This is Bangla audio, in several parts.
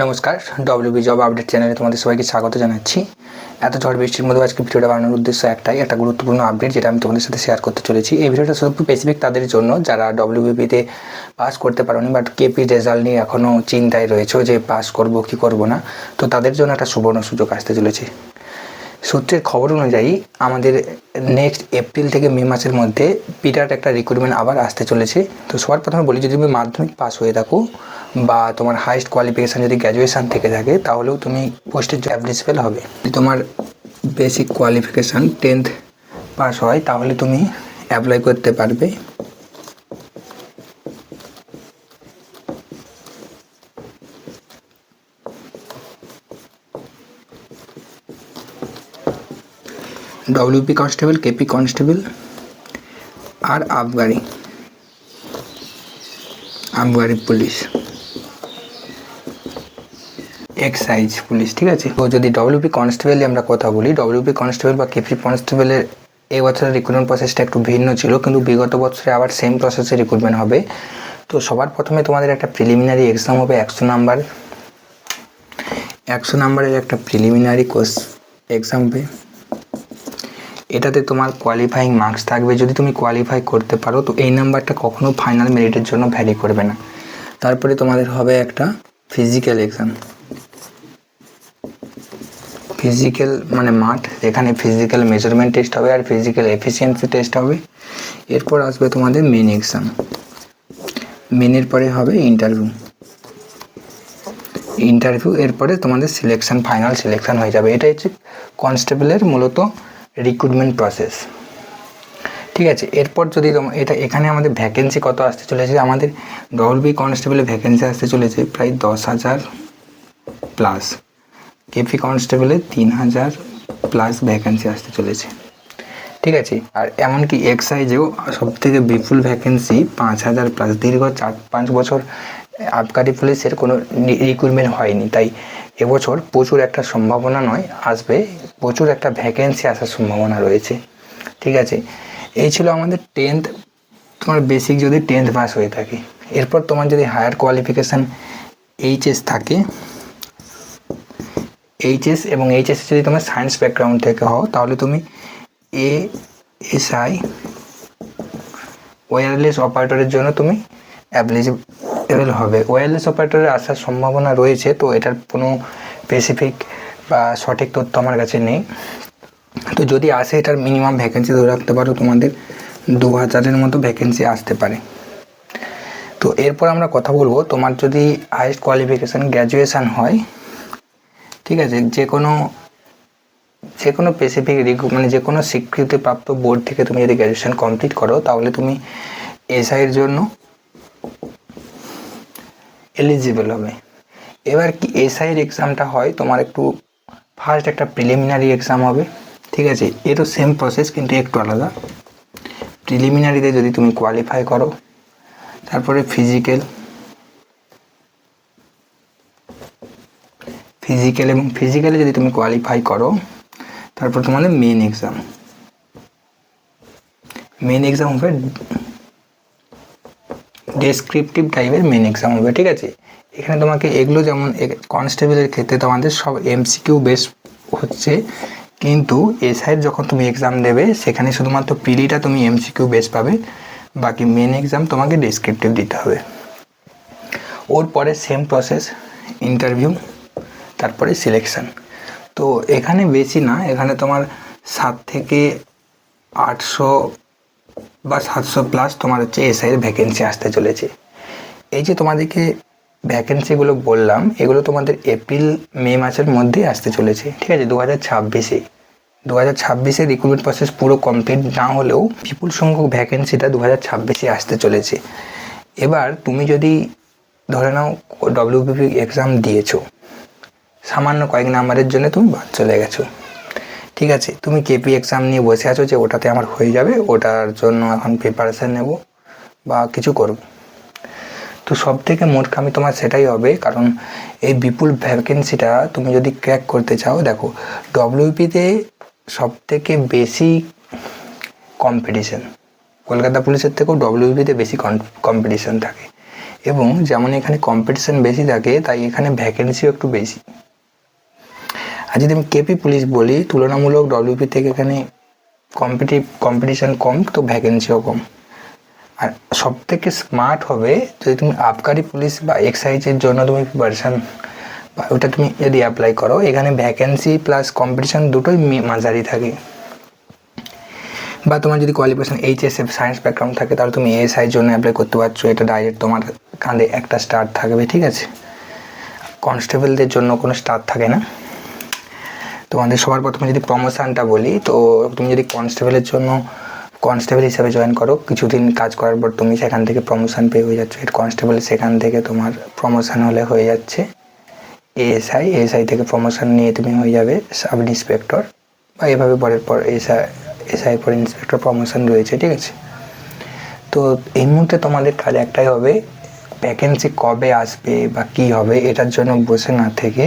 নমস্কার, ডব্লিউবি জব আপডেট চ্যানেলে তোমাদের সবাইকে স্বাগত জানাচ্ছি। এত ঝড় বৃষ্টির মধ্যে আজকে ভিডিওটা বানানোর উদ্দেশ্য একটাই, একটা গুরুত্বপূর্ণ আপডেট যেটা আমি তোমাদের সাথে শেয়ার করতে চলেছি। এই ভিডিওটা শুধু স্পেসিফিক তাদের জন্য যারা ডব্লিউবিপিতে পাস করতে পারোনি বাট কেপি রেজাল্ট নিয়ে এখনও চিন্তায় রয়েছে যে পাস করব কি করব না। তো তাদের জন্য একটা সুবর্ণ সুযোগ আসতে চলেছে। সূত্রের খবর অনুযায়ী আমাদের নেক্সট এপ্রিল থেকে মে মাসের মধ্যে পিটার একটা রিক্রুটমেন্ট আবার আসতে চলেছে। তো সবার প্রথমে বলি, যদি তুমি মাধ্যমিক পাস হয়ে থাকো বা তোমার হাইস্ট কোয়ালিফিকেশান যদি গ্র্যাজুয়েশান থেকে থাকে তাহলেও তুমি পোস্টের জন্য এলিজিবল হবে। যদি তোমার বেসিক কোয়ালিফিকেশান 10th পাস হয় তাহলে তুমি অ্যাপ্লাই করতে পারবে। ডব্লিউপি কনস্টেবল, কেপি কনস্টেবল আর আবগারি পুলিশ, এক্সাইজ পুলিশ, ঠিক আছে। তো যদি ডব্লিউপি কনস্টেবলে আমরা কথা বলি, ডব্লিউপি কনস্টেবল বা কেপি কনস্টেবলের এই বছরের রিক্রুটমেন্ট প্রসেসটা একটু ভিন্ন ছিল, কিন্তু বিগত বছরে আবার সেম প্রসেসে রিক্রুটমেন্ট হবে। তো সবার প্রথমে তোমাদের একটা প্রিলিমিনারি এক্সাম হবে 100 নাম্বারের একটা প্রিলিমিনারি এক্সাম হবে। এটাতে তোমার কোয়ালিফাইং মার্কস থাকবে। যদি তুমি কোয়ালিফাই করতে পারো তো এই নাম্বারটা কখনো ফাইনাল মেরিটের জন্য ভ্যারি করবে না। তারপরে তোমাদের হবে একটা ফিজিক্যাল এক্সাম, ফিজিক্যাল মানে মাঠ, এখানে ফিজিক্যাল মেজারমেন্ট টেস্ট হবে আর ফিজিক্যাল এফিসিয়েন্সি টেস্ট হবে। এরপর আসবে তোমাদের মেন এক্সাম, মেনের পরে হবে ইন্টারভিউ, এরপরে তোমাদের সিলেকশন, ফাইনাল সিলেকশন হয়ে যাবে। এটা হচ্ছে কনস্টেবলের মূলত রিক্রুটমেন্ট প্রসেস, ঠিক আছে। এরপর যদি এখানে আমাদের ভ্যাকেন্সি কত আসতে চলেছে, আমাদের ডব্লিউবি কনস্টেবলের ভ্যাকেন্সি আসতে চলেছে প্রায় 10,000 প্লাস, কেপি কনস্টেবলের 3,000 প্লাস ভ্যাকেন্সি আসতে চলেছে, ঠিক আছে। আর এমনকি এক্সাইজেও সবথেকে বিপুল ভ্যাকেন্সি 5,000 প্লাস। দীর্ঘ 4-5 বছর আবগারি পুলিশের কোনো রিক্রুটমেন্ট হয়নি, তাই এবছর প্রচুর একটা সম্ভাবনা নয়, আসবে প্রচুর একটা ভ্যাকেন্সি আসার সম্ভাবনা রয়েছে, ঠিক আছে। এই ছিল আমাদের 10th, তোমার বেসিক যদি 10th পাস হয়ে থাকে। এরপর তোমার যদি হায়ার কোয়ালিফিকেশান এইচএস থাকে, এইচএস এবং এইচএস যদি তোমার সায়েন্স ব্যাকগ্রাউন্ড থেকে হও তাহলে তুমি এএসআই ওয়্যারলেস অপারেটরের জন্য তুমি অ্যাপ্লিকেবল হবে। ওয়্যারলেস অপারেটরে আসার সম্ভাবনা রয়েছে, তো এটার কোনো স্পেসিফিক বা সঠিক তথ্য আমার কাছে নেই। তো যদি আসে এটার মিনিমাম ভ্যাকেন্সি ধরে রাখতে পারো তোমাদের 2,000-এর মতো ভ্যাকেন্সি আসতে পারে। তো এরপর আমরা কথা বলবো, তোমার যদি হাইয়েস্ট কোয়ালিফিকেশান গ্র্যাজুয়েশান হয়, ঠিক আছে, যে কোনো স্পেসিফিক মানে যে কোনো স্বীকৃতিপ্রাপ্ত বোর্ড থেকে তুমি যদি গ্র্যাজুয়েশান কমপ্লিট করো তাহলে তুমি এসআইয়ের জন্য এলিজিবল হবে। এবার কি এসআইয়ের এক্সামটা হয়, তোমার একটু ফার্স্ট একটা প্রিলিমিনারি এক্সাম হবে, ঠিক আছে। এরও সেম প্রসেস কিন্তু একটু আলাদা। প্রিলিমিনারিতে যদি তুমি কোয়ালিফাই করো তারপরে ফিজিক্যালে যদি তুমি কোয়ালিফাই করো তারপর তোমাদের মেন এক্সাম হবে ডেসক্রিপটিভ টাইপের মেন এক্সাম হবে, ঠিক আছে। এখানে তোমাকে এগুলো যেমন কনস্টেবলের ক্ষেত্রে তোমাদের সব এমসিকিউ বেস হচ্ছে, কিন্তু এসআইয়ের যখন তুমি এক্সাম দেবে সেখানে শুধুমাত্র প্রিলিটা তুমি এমসিকিউ বেস পাবে, বাকি মেন এক্সাম তোমাকে ডেসক্রিপটিভ দিতে হবে। ওর পরে সেম প্রসেস, ইন্টারভিউ, তারপরে সিলেকশান। তো এখানে বেশি না, এখানে তোমার 7 থেকে 800 বা 700 প্লাস তোমার হচ্ছে এসআইয়ের ভ্যাকেন্সি আসতে চলেছে। এই যে তোমাদেরকে ভ্যাকেন্সিগুলো বললাম এগুলো তোমাদের এপ্রিল মে মাসের মধ্যেই আসতে চলেছে, ঠিক আছে। 2026-এ রিক্রুটমেন্ট প্রসেস পুরো কমপ্লিট না হলেও বিপুল সংখ্যক ভ্যাকেন্সিটা 2026-এ আসতে চলেছে। এবার তুমি যদি ধরে নাও ডব্লিউবিপি এক্সাম দিয়েছো, সামান্য কয়েক নাম্বারের জন্য তুমি বাদ চলে গেছো, ঠিক আছে। তুমি কেপি এক্সাম নিয়ে বসে আছো যে ওটাতে আমার হয়ে যাবে, ওটার জন্য এখন প্রিপারেশান নেব বা কিছু করব। তো সব থেকে মূর্খামি তোমার সেটাই হবে, কারণ এই বিপুল ভ্যাকেন্সিটা তুমি যদি ক্র্যাক করতে চাও, দেখো ডব্লিউপিতে সব থেকে বেশি কম্পিটিশন, কলকাতা পুলিশের থেকেও ডব্লিউপিতে বেশি কম্পিটিশন থাকে। এবং যেমন এখানে কম্পিটিশান বেশি থাকে তাই এখানে ভ্যাকেন্সিও একটু বেশি। আর যদি আমি কেপি পুলিশ বলি, তুলনামূলক ডব্লিউপি থেকে এখানে কম্পিটিশান কম, তো ভ্যাকেন্সিও কম। আর সবথেকে স্মার্ট হবে যদি তুমি আবকারি পুলিশ বা এক্সাইজের জন্য তুমি প্রিপারেশান বা ওটা তুমি যদি অ্যাপ্লাই করো, এখানে ভ্যাকেন্সি প্লাস কম্পিটিশান দুটোই মাঝারি থাকে। বা তোমার যদি কোয়ালিফিকেশান এইচএসএফ সায়েন্স ব্যাকগ্রাউন্ড থাকে তাহলে তুমি এএসআইয়ের জন্য অ্যাপ্লাই করতে পারছো, এটা ডাইরেক্ট তোমার কাঁধে একটা স্টার থাকবে, ঠিক আছে। কনস্টেবলদের জন্য কোনো স্টার থাকে না। তোমাদের সবার প্রথমে যদি প্রমোশনটা বলি, তো তুমি যদি কনস্টেবল হিসাবে জয়েন করো, কিছুদিন কাজ করার পর তুমি সেখান থেকে প্রমোশন পেয়ে হয়ে যাচ্ছে হেড কনস্টেবল, সেখান থেকে তোমার প্রমোশন হলে হয়ে যাচ্ছে এএসআই থেকে প্রমোশন নিয়ে তুমি হয়ে যাবে সাব ইন্সপেক্টর, বা এভাবে পরের পর এসআই পর ইন্সপেক্টর প্রমোশন রয়েছে, ঠিক আছে। তো এই মুহূর্তে তোমাদের কাজ একটাই হবে, ভ্যাকেন্সি কবে আসবে বা কী হবে এটার জন্য বসে না থেকে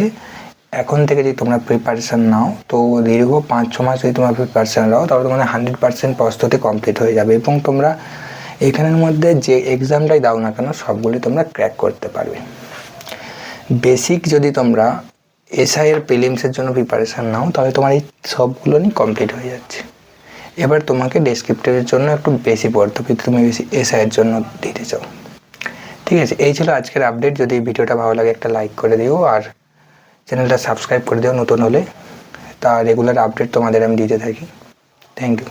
এখন থেকে যদি তোমরা প্রিপারেশান নাও, তো দীর্ঘ 5-6 মাস যদি তোমরা প্রিপারেশান নাও তাহলে তোমাদের 100% প্রস্তুতি কমপ্লিট হয়ে যাবে এবং তোমরা এখানের মধ্যে যে এক্সামটাই দাও না কেন সবগুলি তোমরা ক্র্যাক করতে পারবে। বেসিক যদি তোমরা এসআইয়ের প্রিলিমসের জন্য প্রিপারেশান নাও তাহলে তোমার এই সবগুলো নিয়ে কমপ্লিট হয়ে যাচ্ছে। এবার তোমাকে ডেসক্রিপটিভের জন্য একটু বেশি পড়তে হবে যদি তুমি বেশি এসআইয়ের জন্য দিতে চাও, ঠিক আছে। এই ছিল আজকের আপডেট। যদি ভিডিওটা ভালো লাগে একটা লাইক করে দিও আর চ্যানেলটা সাবস্ক্রাইব করে দিও নতুন হলে, তা রেগুলার আপডেট তোমাদের আমি দিতে থাকি। Thank you.